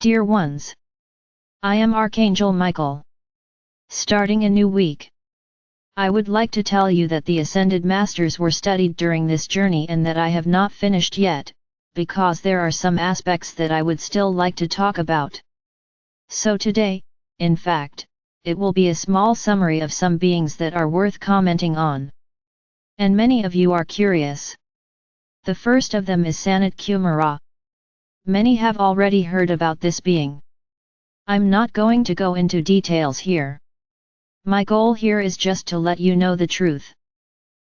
Dear ones, I am Archangel Michael. Starting a new week, I would like to tell you that the Ascended Masters were studied during this journey and that I have not finished yet, because there are some aspects that I would still like to talk about. So today, in fact, it will be a small summary of some beings that are worth commenting on. And many of you are curious. The first of them is Sanat Kumara. Many have already heard about this being. I'm not going to go into details here. My goal here is just to let you know the truth.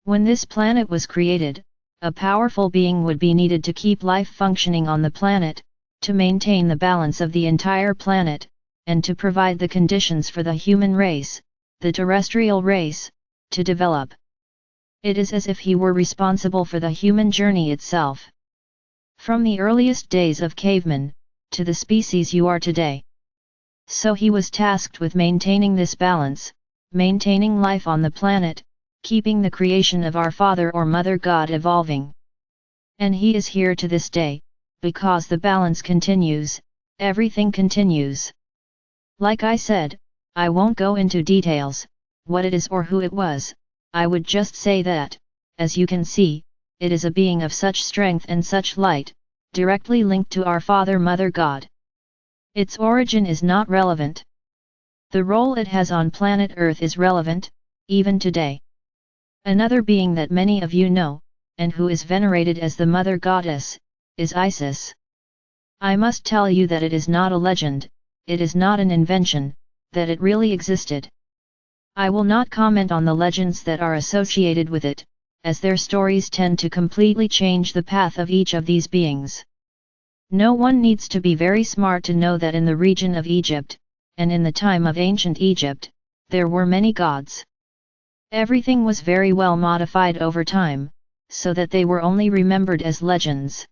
When this planet was created, a powerful being would be needed to keep life functioning on the planet, to maintain the balance of the entire planet, and to provide the conditions for the human race, the terrestrial race, to develop. It is as if he were responsible for the human journey itself. From the earliest days of cavemen, to the species you are today. So he was tasked with maintaining this balance, maintaining life on the planet, keeping the creation of our Father or Mother God evolving. And he is here to this day, because the balance continues, everything continues. Like I said, I won't go into details, what it is or who it was, I would just say that, as you can see, it is a being of such strength and such light, directly linked to our Father Mother God. Its origin is not relevant. The role it has on planet Earth is relevant, even today. Another being that many of you know, and who is venerated as the Mother Goddess, is Isis. I must tell you that it is not a legend, it is not an invention, that it really existed. I will not comment on the legends that are associated with it, as their stories tend to completely change the path of each of these beings. No one needs to be very smart to know that in the region of Egypt, and in the time of ancient Egypt, there were many gods. Everything was very well modified over time, so that they were only remembered as legends.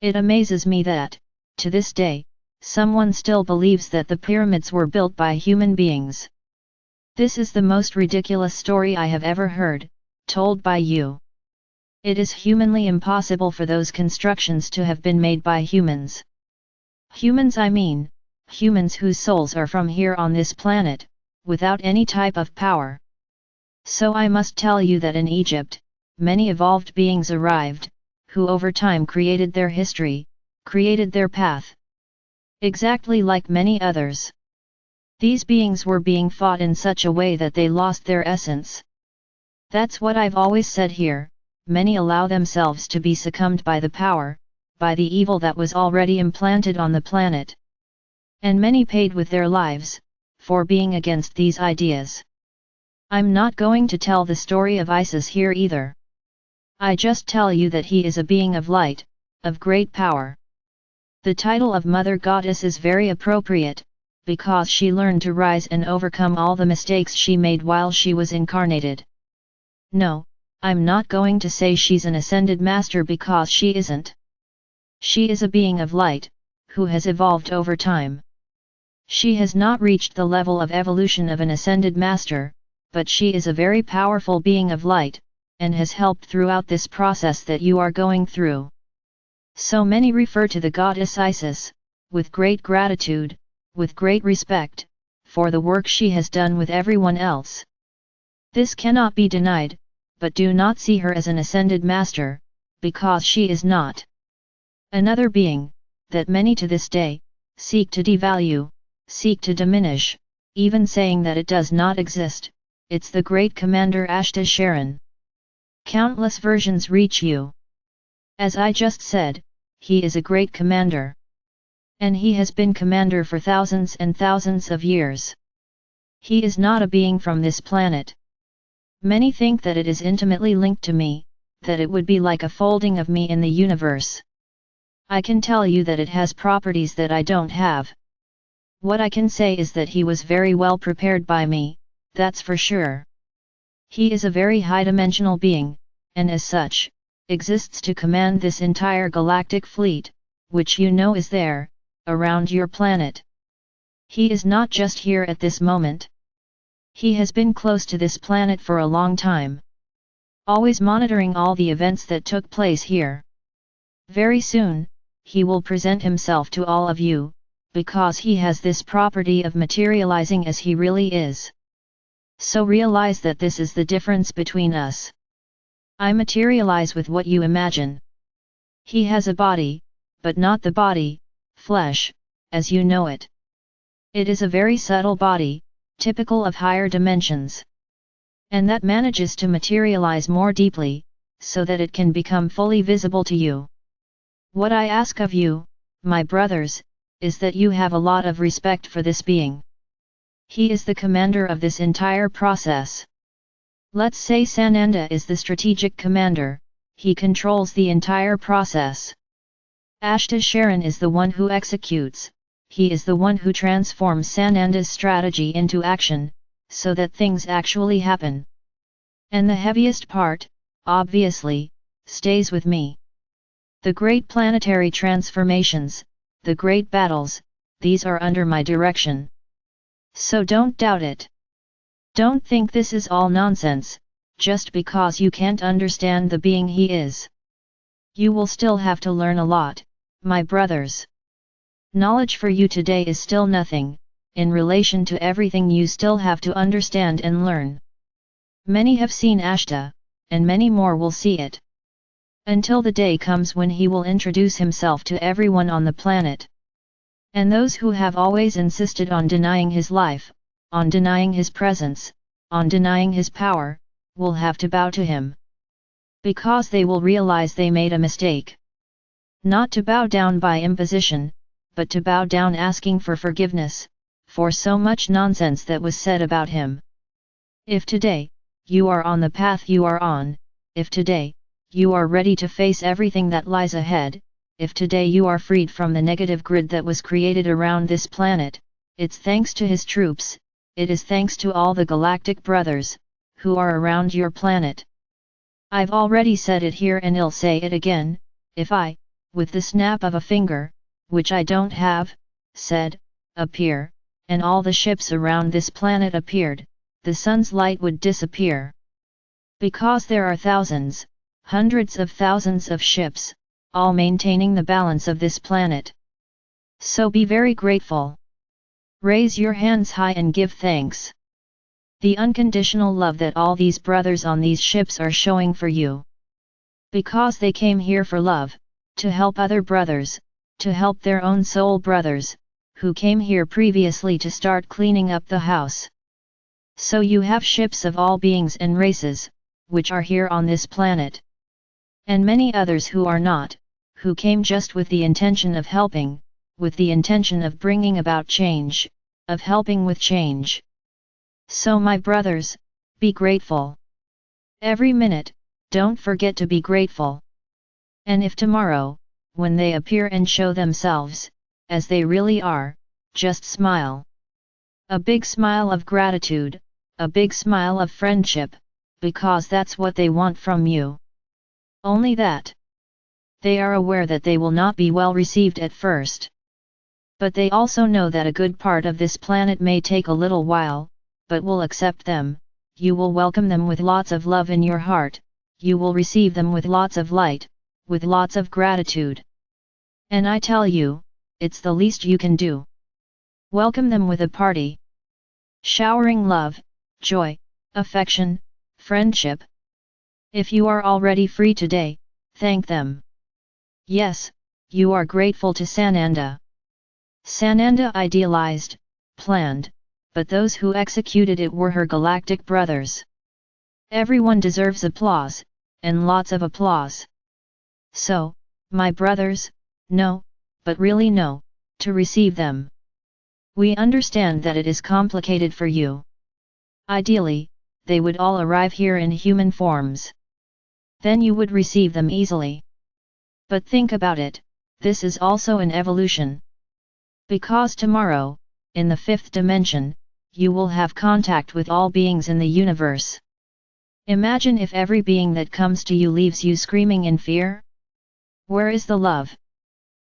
It amazes me that, to this day, someone still believes that the pyramids were built by human beings. This is the most ridiculous story I have ever heard, told by you. It is humanly impossible for those constructions to have been made by humans. Humans, I mean, humans whose souls are from here on this planet, without any type of power. So I must tell you that in Egypt, many evolved beings arrived, who over time created their history, created their path. Exactly like many others. These beings were being fought in such a way that they lost their essence. That's what I've always said here, many allow themselves to be succumbed by the power, by the evil that was already implanted on the planet. And many paid with their lives, for being against these ideas. I'm not going to tell the story of Isis here either. I just tell you that he is a being of light, of great power. The title of Mother Goddess is very appropriate, because she learned to rise and overcome all the mistakes she made while she was incarnated. No, I'm not going to say she's an ascended master because she isn't. She is a being of light, who has evolved over time. She has not reached the level of evolution of an ascended master, but she is a very powerful being of light, and has helped throughout this process that you are going through. So many refer to the goddess Isis, with great gratitude, with great respect, for the work she has done with everyone else. This cannot be denied, but do not see her as an ascended master, because she is not. Another being, that many to this day, seek to devalue, seek to diminish, even saying that it does not exist, it's the great commander Ashta Sharon. Countless versions reach you. As I just said, he is a great commander. And he has been commander for thousands and thousands of years. He is not a being from this planet. Many think that it is intimately linked to me, that it would be like a folding of me in the universe. I can tell you that it has properties that I don't have. What I can say is that he was very well prepared by me, that's for sure. He is a very high-dimensional being, and as such, exists to command this entire galactic fleet, which you know is there, around your planet. He is not just here at this moment. He has been close to this planet for a long time. Always monitoring all the events that took place here. Very soon, he will present himself to all of you, because he has this property of materializing as he really is. So realize that this is the difference between us. I materialize with what you imagine. He has a body, but not the body, flesh, as you know it. It is a very subtle body, typical of higher dimensions. And that manages to materialize more deeply, so that it can become fully visible to you. What I ask of you, my brothers, is that you have a lot of respect for this being. He is the commander of this entire process. Let's say Sananda is the strategic commander, he controls the entire process. Ashta Sharan is the one who executes, he is the one who transforms Sananda's strategy into action, so that things actually happen. And the heaviest part, obviously, stays with me. The great planetary transformations, the great battles, these are under my direction. So don't doubt it. Don't think this is all nonsense, just because you can't understand the being he is. You will still have to learn a lot, my brothers. Knowledge for you today is still nothing, in relation to everything you still have to understand and learn. Many have seen Ashta, and many more will see it. Until the day comes when he will introduce himself to everyone on the planet. And those who have always insisted on denying his life, on denying his presence, on denying his power, will have to bow to him. Because they will realize they made a mistake. Not to bow down by imposition, but to bow down asking for forgiveness, for so much nonsense that was said about him. If today, you are on the path you are on, if today, you are ready to face everything that lies ahead, if today you are freed from the negative grid that was created around this planet, it's thanks to his troops, it is thanks to all the galactic brothers, who are around your planet. I've already said it here and I'll say it again, if I, with the snap of a finger, which I don't have, said, appear, and all the ships around this planet appeared, the sun's light would disappear. Because there are thousands, hundreds of thousands of ships, all maintaining the balance of this planet. So be very grateful. Raise your hands high and give thanks. The unconditional love that all these brothers on these ships are showing for you. Because they came here for love, to help other brothers, to help their own soul brothers, who came here previously to start cleaning up the house. So you have ships of all beings and races, which are here on this planet. And many others who are not, who came just with the intention of helping, with the intention of bringing about change, of helping with change. So my brothers, be grateful. Every minute, don't forget to be grateful. And if tomorrow, when they appear and show themselves, as they really are, just smile. A big smile of gratitude, a big smile of friendship, because that's what they want from you. Only that. They are aware that they will not be well received at first. But they also know that a good part of this planet may take a little while, but will accept them, you will welcome them with lots of love in your heart, you will receive them with lots of light, with lots of gratitude. And I tell you, it's the least you can do. Welcome them with a party. Showering love, joy, affection, friendship. If you are already free today, thank them. Yes, you are grateful to Sananda. Sananda idealized, planned, but those who executed it were her galactic brothers. Everyone deserves applause, and lots of applause. So, my brothers, no, but really no, to receive them. We understand that it is complicated for you. Ideally, they would all arrive here in human forms. Then you would receive them easily. But think about it, this is also an evolution. Because tomorrow, in the fifth dimension, you will have contact with all beings in the universe. Imagine if every being that comes to you leaves you screaming in fear. Where is the love?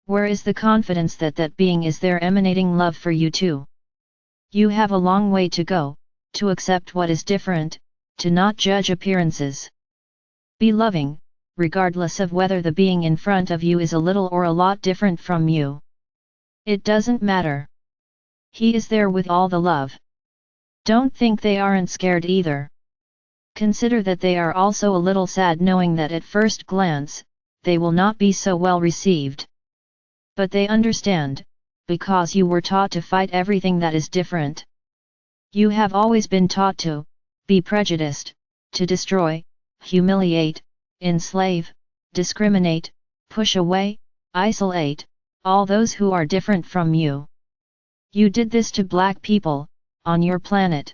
Where is the confidence that that being is there emanating love for you too? You have a long way to go, to accept what is different, to not judge appearances. Be loving, regardless of whether the being in front of you is a little or a lot different from you. It doesn't matter. He is there with all the love. Don't think they aren't scared either. Consider that they are also a little sad knowing that at first glance, they will not be so well received. But they understand, because you were taught to fight everything that is different. You have always been taught to be prejudiced, to destroy, humiliate, enslave, discriminate, push away, isolate, all those who are different from you. You did this to black people, on your planet.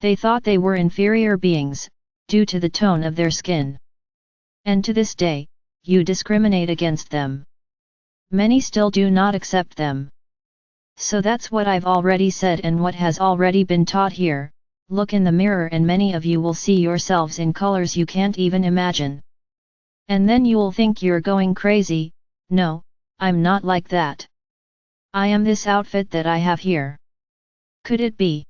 They thought they were inferior beings, due to the tone of their skin. And to this day, you discriminate against them. Many still do not accept them. So that's what I've already said and what has already been taught here. Look in the mirror and many of you will see yourselves in colors you can't even imagine. And then you'll think you're going crazy. No, I'm not like that. I am this outfit that I have here. Could it be?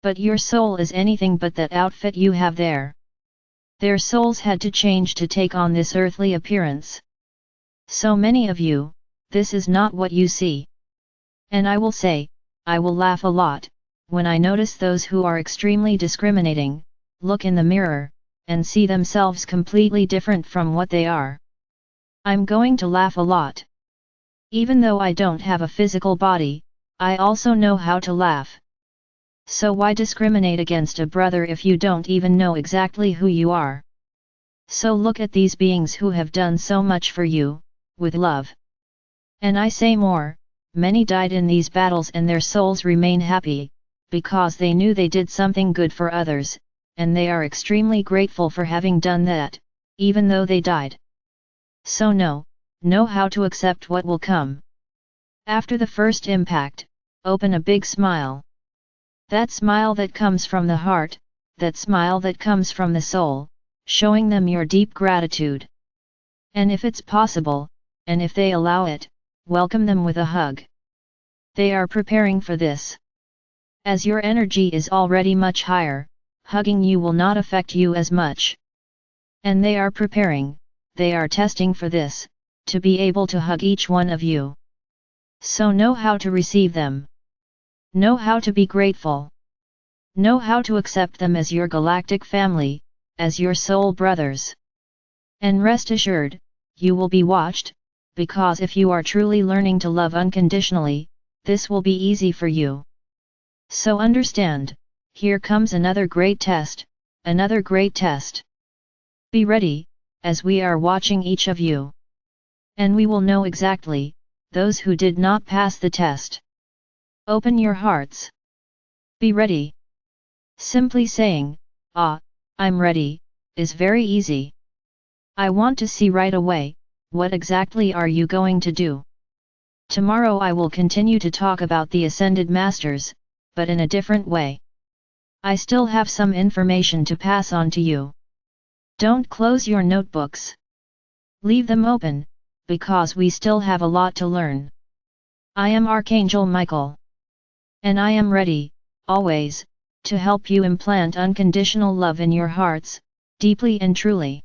But your soul is anything but that outfit you have there. Their souls had to change to take on this earthly appearance. So many of you, this is not what you see. And I will say, I will laugh a lot, when I notice those who are extremely discriminating, look in the mirror, and see themselves completely different from what they are. I'm going to laugh a lot. Even though I don't have a physical body, I also know how to laugh. So why discriminate against a brother if you don't even know exactly who you are? So look at these beings who have done so much for you, with love. And I say more, many died in these battles and their souls remain happy, because they knew they did something good for others, and they are extremely grateful for having done that, even though they died. So know how to accept what will come. After the first impact, open a big smile. That smile that comes from the heart, that smile that comes from the soul, showing them your deep gratitude. And if it's possible, and if they allow it, welcome them with a hug. They are preparing for this. As your energy is already much higher, hugging you will not affect you as much. And they are preparing, they are testing for this, to be able to hug each one of you. So know how to receive them. Know how to be grateful. Know how to accept them as your galactic family, as your soul brothers. And rest assured, you will be watched, because if you are truly learning to love unconditionally, this will be easy for you. So understand, here comes another great test, another great test. Be ready, as we are watching each of you. And we will know exactly, those who did not pass the test. Open your hearts. Be ready. Simply saying, I'm ready, is very easy. I want to see right away, what exactly are you going to do? Tomorrow I will continue to talk about the Ascended Masters, but in a different way. I still have some information to pass on to you. Don't close your notebooks. Leave them open, because we still have a lot to learn. I am Archangel Michael. And I am ready, always, to help you implant unconditional love in your hearts, deeply and truly.